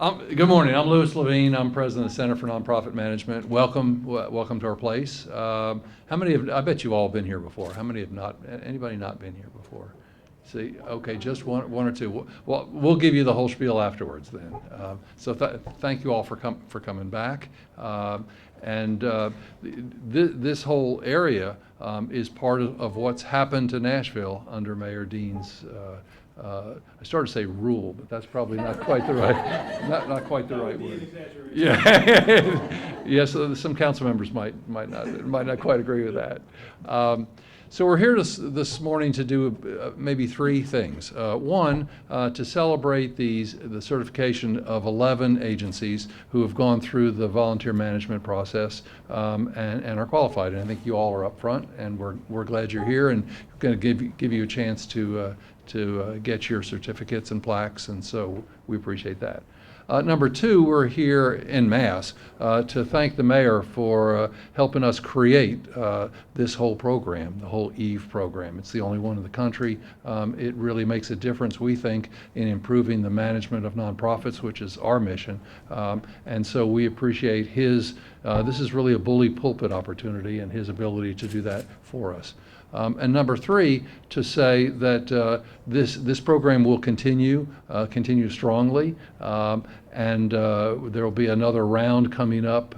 Good morning. I'm Louis Levine. I'm president of the Center for Nonprofit Management. Welcome to our place. How many have? I bet you've all been here before. How many have not? Anybody not been here before? See, okay, just one or two. Well, we'll give you the whole spiel afterwards then. Thank you all for coming back. This whole area is part of what's happened to Nashville under Mayor Dean's. I started to say rule, but that's probably not quite the right, not quite the right word. Yeah, yes. Some council members might not quite agree with that. So we're here this morning to do maybe three things. One, to celebrate the certification of 11 agencies who have gone through the volunteer management process and are qualified. And I think you all are up front, and we're glad you're here, and going to give you a chance to get your certificates and plaques, and so we appreciate that. Number two, we're here en masse to thank the mayor for helping us create this whole program, the whole EVE program. It's the only one in the country. It really makes a difference, we think, in improving the management of nonprofits, which is our mission. And so we appreciate his, this is really a bully pulpit opportunity, and his ability to do that for us. And number three, to say that this program will continue strongly, and there will be another round coming up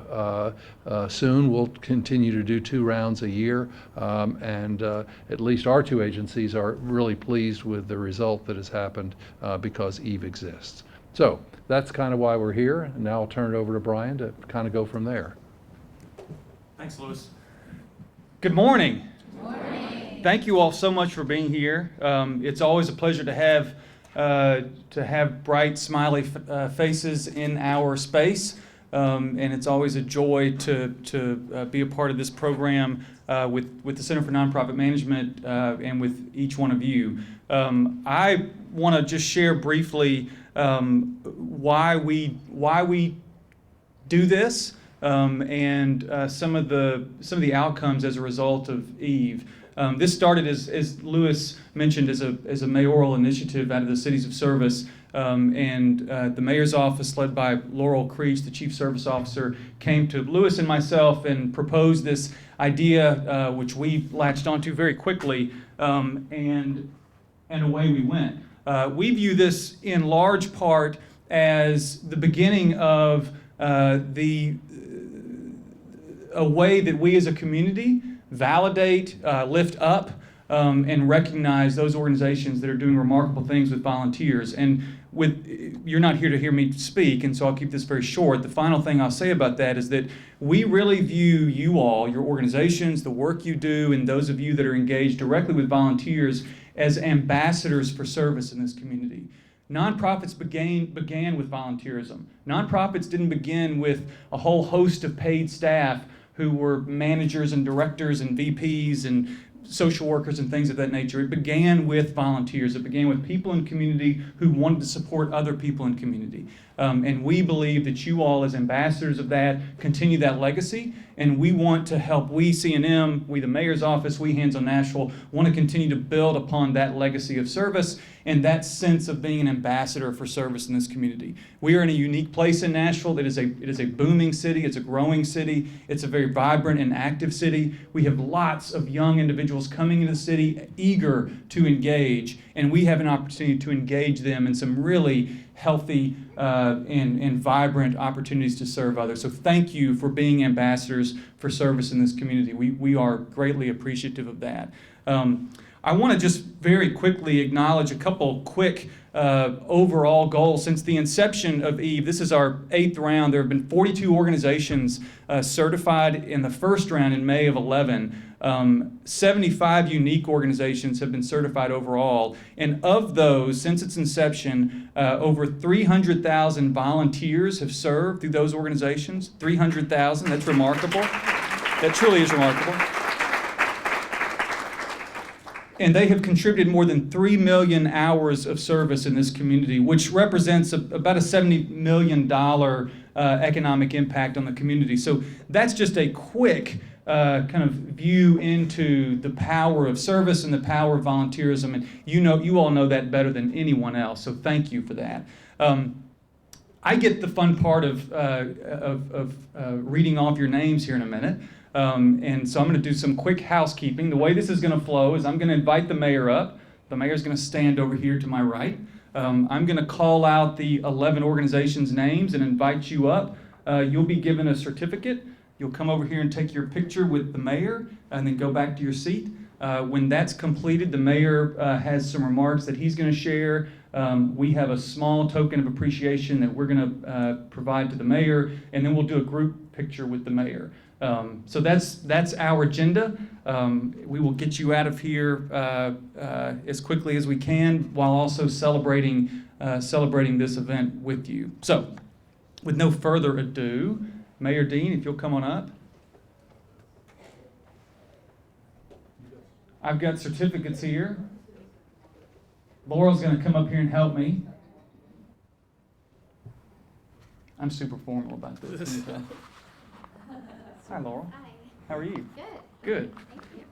soon. We'll continue to do 2 rounds a year, and at least our 2 agencies are really pleased with the result that has happened because EVE exists. So that's kind of why we're here, and now I'll turn it over to Brian to kind of go from there. Thanks, Louis. Good morning. Thank you all so much for being here. It's always a pleasure to have bright, smiley faces in our space, and it's always a joy to be a part of this program with the Center for Nonprofit Management and with each one of you. I want to just share briefly why we do this and some of the outcomes as a result of EVE. This started, as Louis mentioned, as a mayoral initiative out of the Cities of Service, and the mayor's office, led by Laurel Creech, the chief service officer, came to Louis and myself and proposed this idea, which we latched onto very quickly, and away we went. We view this in large part as the beginning of a way that we as a community validate, lift up, and recognize those organizations that are doing remarkable things with volunteers. And you're not here to hear me speak, and so I'll keep this very short. The final thing I'll say about that is that we really view you all, your organizations, the work you do, and those of you that are engaged directly with volunteers as ambassadors for service in this community. Nonprofits began with volunteerism. Nonprofits didn't begin with a whole host of paid staff who were managers and directors and VPs and social workers and things of that nature. It began with volunteers. It began with people in community who wanted to support other people in community. And we believe that you all, as ambassadors of that, continue that legacy. And we want to help. We, C&M, we, the mayor's office, we, Hands on Nashville, want to continue to build upon that legacy of service and that sense of being an ambassador for service in this community. We are in a unique place in Nashville. It is a booming city. It's a growing city. It's a very vibrant and active city. We have lots of young individuals coming into the city eager to engage, and we have an opportunity to engage them in some really healthy and vibrant opportunities to serve others. So thank you for being ambassadors for service in this community. We are greatly appreciative of that. I want to just very quickly acknowledge a couple quick overall goals. Since the inception of EVE, this is our 8th round. There have been 42 organizations certified in the first round in May of 11. 75 unique organizations have been certified overall. And of those, since its inception, over 300,000 volunteers have served through those organizations. 300,000, that's remarkable. That truly is remarkable. And they have contributed more than 3 million hours of service in this community, which represents about a $70 million economic impact on the community. So that's just a quick kind of view into the power of service and the power of volunteerism. And you all know that better than anyone else, so thank you for that. I get the fun part of reading off your names here in a minute. And so I'm going to do some quick housekeeping. The way this is going to flow is I'm going to invite the mayor up. The mayor's going to stand over here to my right. I'm going to call out the 11 organizations' names and invite you up. You'll be given a certificate. You'll come over here and take your picture with the mayor and then go back to your seat. When that's completed, the mayor has some remarks that he's going to share. We have a small token of appreciation that we're going to provide to the mayor, and then we'll do a group picture with the mayor. So that's our agenda. We will get you out of here as quickly as we can, while also celebrating this event with you. So, with no further ado, Mayor Dean, if you'll come on up. I've got certificates here. Laurel's going to come up here and help me. I'm super formal about this. Hi, Laurel. Hi. How are you? Good. Good. Thank you.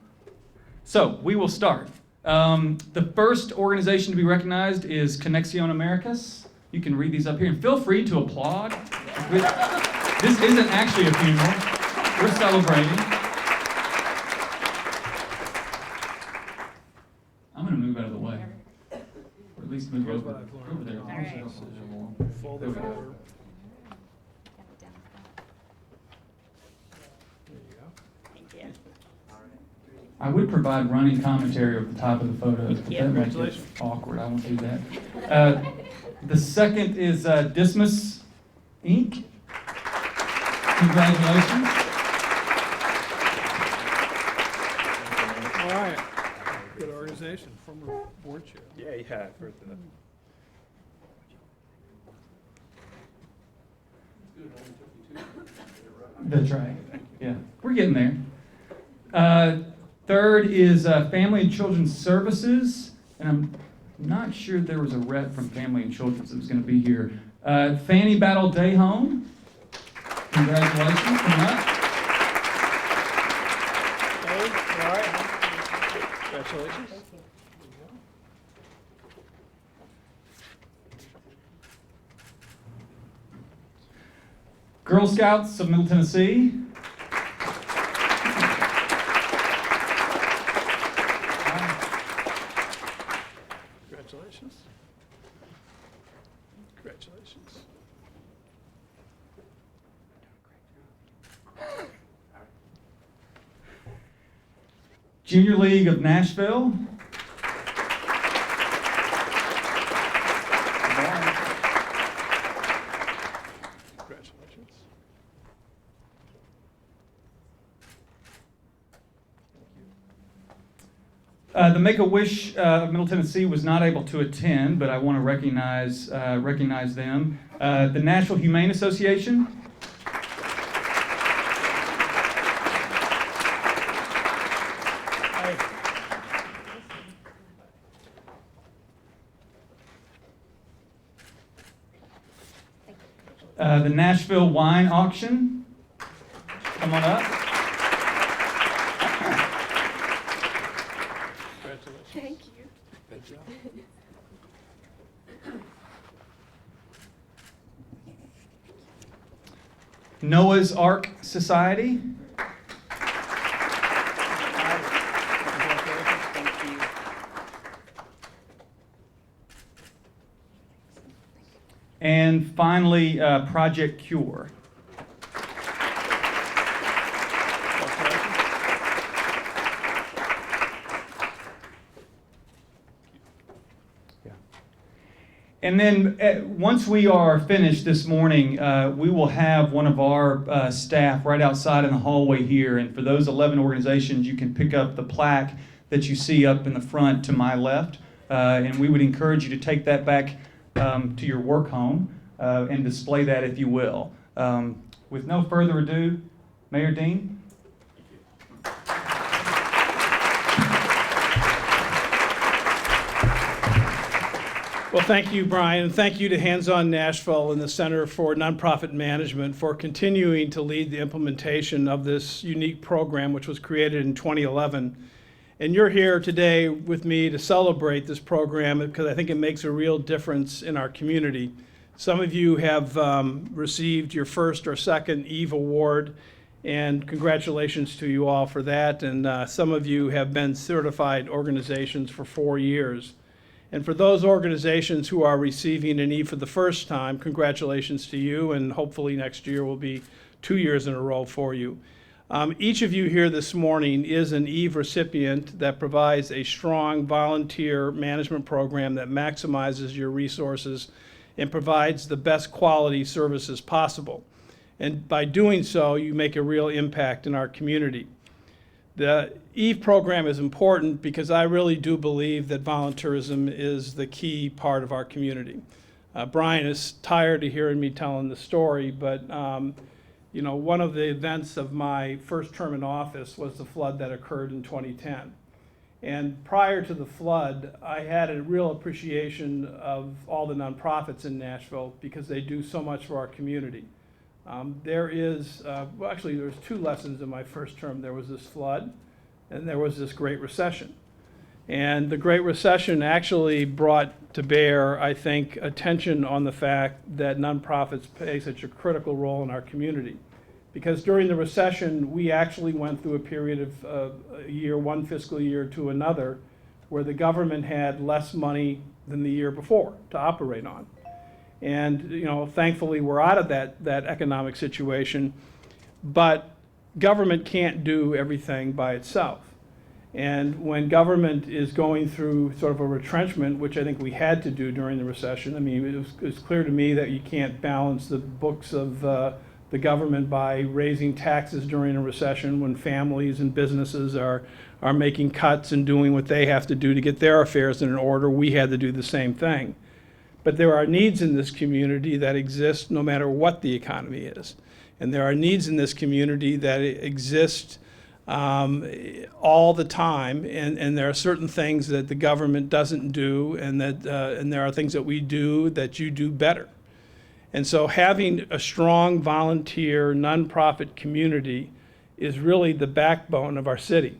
So, we will start. The first organization to be recognized is Conexión Americas. You can read these up here, and feel free to applaud. This isn't actually a funeral. We're celebrating. I'm going to move out of the way. Or at least move over there. All right. There we go. Thank you. I would provide running commentary over the top of the photos, but Yeah. that might get awkward. I won't do that. The second is Dismas Inc. Congratulations. All right, good organization, former board chair. Yeah, I've heard that. That's right. Yeah, we're getting there. Third is Family and Children's Services, and I'm not sure there was a rep from Family and Children's that was going to be here. Fanny Battle Day Home. Congratulations. Come up. All right, congratulations. Girl Scouts of Middle Tennessee. Congratulations. Congratulations. Junior League of Nashville. Congratulations. The Make-A-Wish of Middle Tennessee was not able to attend, but I want to recognize them. The Nashville Humane Association. The Nashville Wine Auction. Come on up. Congratulations. Thank you. Good job. Noah's Ark Society. And finally, Project Cure. And then once we are finished this morning, we will have one of our staff right outside in the hallway here. And for those 11 organizations, you can pick up the plaque that you see up in the front to my left. And we would encourage you to take that back to your work home and display that if you will. With no further ado, Mayor Dean. Well, thank you, Brian, and thank you to Hands On Nashville and the Center for Nonprofit Management for continuing to lead the implementation of this unique program, which was created in 2011. And you're here today with me to celebrate this program because I think it makes a real difference in our community. Some of you have received your first or second EVE award, and congratulations to you all for that. And some of you have been certified organizations for 4 years. And for those organizations who are receiving an EVE for the first time, congratulations to you, and hopefully next year will be 2 years in a row for you. Each of you here this morning is an EVE recipient that provides a strong volunteer management program that maximizes your resources and provides the best quality services possible. And by doing so, you make a real impact in our community. The EVE program is important because I really do believe that volunteerism is the key part of our community. Brian is tired of hearing me telling the story, but you know, one of the events of my first term in office was the flood that occurred in 2010. And prior to the flood, I had a real appreciation of all the nonprofits in Nashville because they do so much for our community. Well, actually, there's 2 lessons in my first term. There was this flood, and there was this Great Recession. And the Great Recession actually brought to bear, I think, attention on the fact that nonprofits play such a critical role in our community. Because during the recession, we actually went through a period of a year, one fiscal year to another, where the government had less money than the year before to operate on. And you know, thankfully, we're out of that economic situation, but government can't do everything by itself. And when government is going through sort of a retrenchment, which I think we had to do during the recession, I mean, it was clear to me that you can't balance the books of the government by raising taxes during a recession when families and businesses are making cuts and doing what they have to do to get their affairs in order. We had to do the same thing. But there are needs in this community that exist no matter what the economy is. And there are needs in this community that exist all the time, and there are certain things that the government doesn't do, and there are things that we do that you do better. And so having a strong volunteer nonprofit community is really the backbone of our city.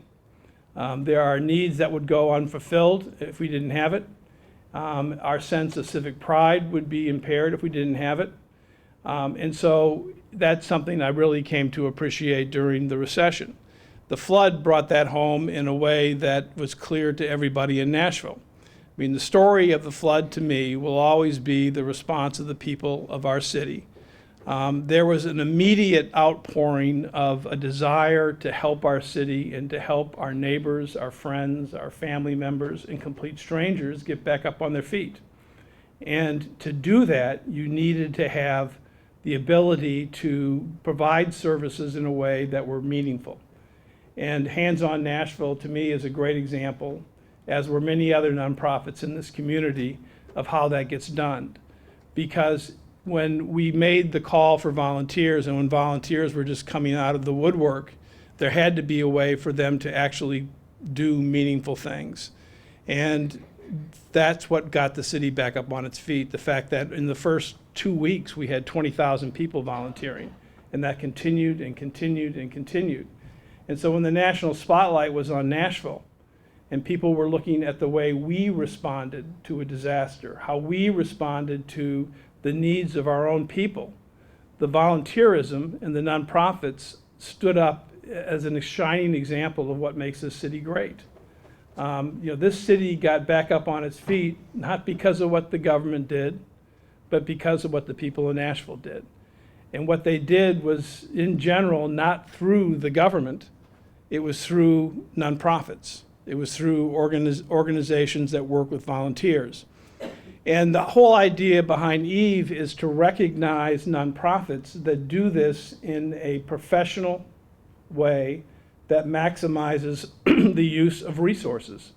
There are needs that would go unfulfilled if we didn't have it. Our sense of civic pride would be impaired if we didn't have it. And so that's something I really came to appreciate during the recession. The flood brought that home in a way that was clear to everybody in Nashville. I mean, the story of the flood to me will always be the response of the people of our city. There was an immediate outpouring of a desire to help our city and to help our neighbors, our friends, our family members, and complete strangers get back up on their feet. And to do that, you needed to have the ability to provide services in a way that were meaningful. And Hands On Nashville, to me, is a great example, as were many other nonprofits in this community, of how that gets done. Because when we made the call for volunteers, and when volunteers were just coming out of the woodwork, there had to be a way for them to actually do meaningful things. And that's what got the city back up on its feet, the fact that in the first 2 weeks, we had 20,000 people volunteering. And that continued and continued and continued. And so when the national spotlight was on Nashville, and people were looking at the way we responded to a disaster, how we responded to the needs of our own people, the volunteerism and the nonprofits stood up as a shining example of what makes this city great. You know, this city got back up on its feet, not because of what the government did, but because of what the people of Nashville did. And what they did was, in general, not through the government, it was through nonprofits. It was through organizations that work with volunteers. And the whole idea behind EVE is to recognize nonprofits that do this in a professional way that maximizes the use of resources.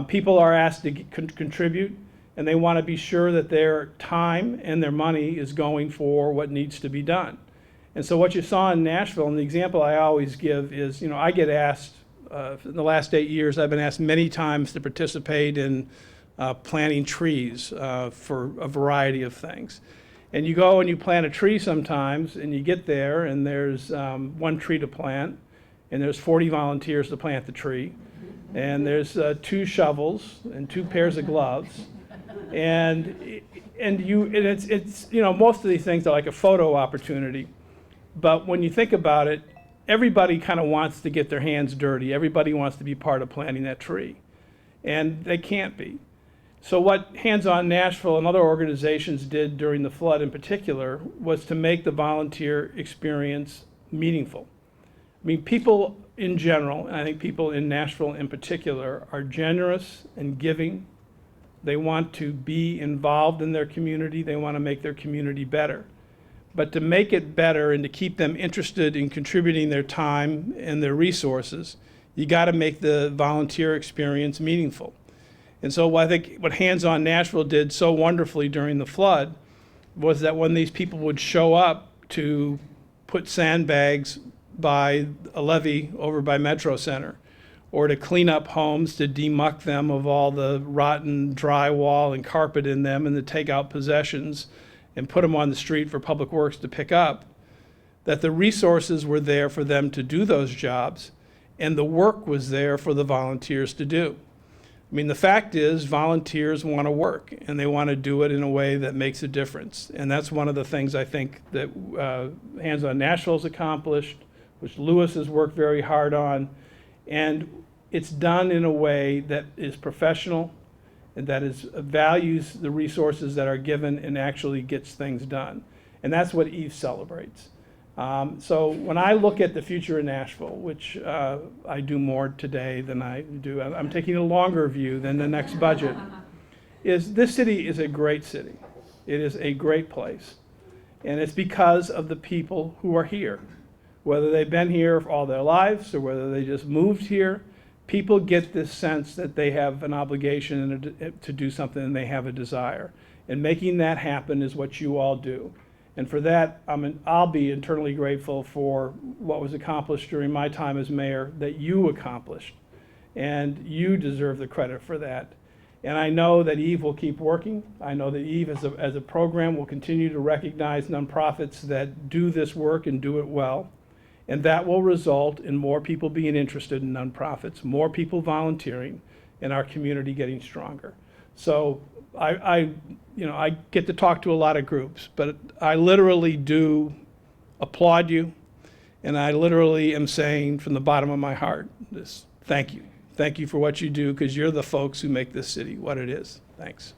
People are asked to contribute, and they want to be sure that their time and their money is going for what needs to be done. And so what you saw in Nashville, and the example I always give is, you know, I get asked, in the last 8 years, I've been asked many times to participate in planting trees for a variety of things. And you go and you plant a tree sometimes, and you get there, and there's 1 tree to plant, and there's 40 volunteers to plant the tree, and there's 2 shovels and 2 pairs of gloves. And and it's most of these things are like a photo opportunity, but when you think about it, everybody kind of wants to get their hands dirty. Everybody wants to be part of planting that tree, and they can't be. So what Hands On Nashville and other organizations did during the flood in particular was to make the volunteer experience meaningful. I mean, people in general, and I think people in Nashville in particular, are generous and giving. They want to be involved in their community. They want to make their community better. But to make it better and to keep them interested in contributing their time and their resources, you got to make the volunteer experience meaningful. And so I think what Hands On Nashville did so wonderfully during the flood was that when these people would show up to put sandbags by a levee over by Metro Center, or to clean up homes, to demuck them of all the rotten drywall and carpet in them, and to take out possessions and put them on the street for Public Works to pick up, that the resources were there for them to do those jobs, and the work was there for the volunteers to do. I mean, the fact is, volunteers want to work, and they want to do it in a way that makes a difference. And that's one of the things I think that Hands On Nashville's accomplished, which Lewis has worked very hard on. And it's done in a way that is professional and that values the resources that are given and actually gets things done. And that's what Eve celebrates. So when I look at the future in Nashville, which I do more today than I do, I'm taking a longer view than the next budget, is this city is a great city. It is a great place. And it's because of the people who are here. Whether they've been here for all their lives or whether they just moved here, people get this sense that they have an obligation to do something and they have a desire. And making that happen is what you all do. And for that, I'll be eternally grateful for what was accomplished during my time as mayor that you accomplished. And you deserve the credit for that. And I know that Eve will keep working. I know that Eve as a program will continue to recognize nonprofits that do this work and do it well. And that will result in more people being interested in nonprofits, more people volunteering, and our community getting stronger. So I get to talk to a lot of groups, but I literally do applaud you, and I literally am saying from the bottom of my heart, this, thank you. Thank you for what you do, because you're the folks who make this city what it is. Thanks.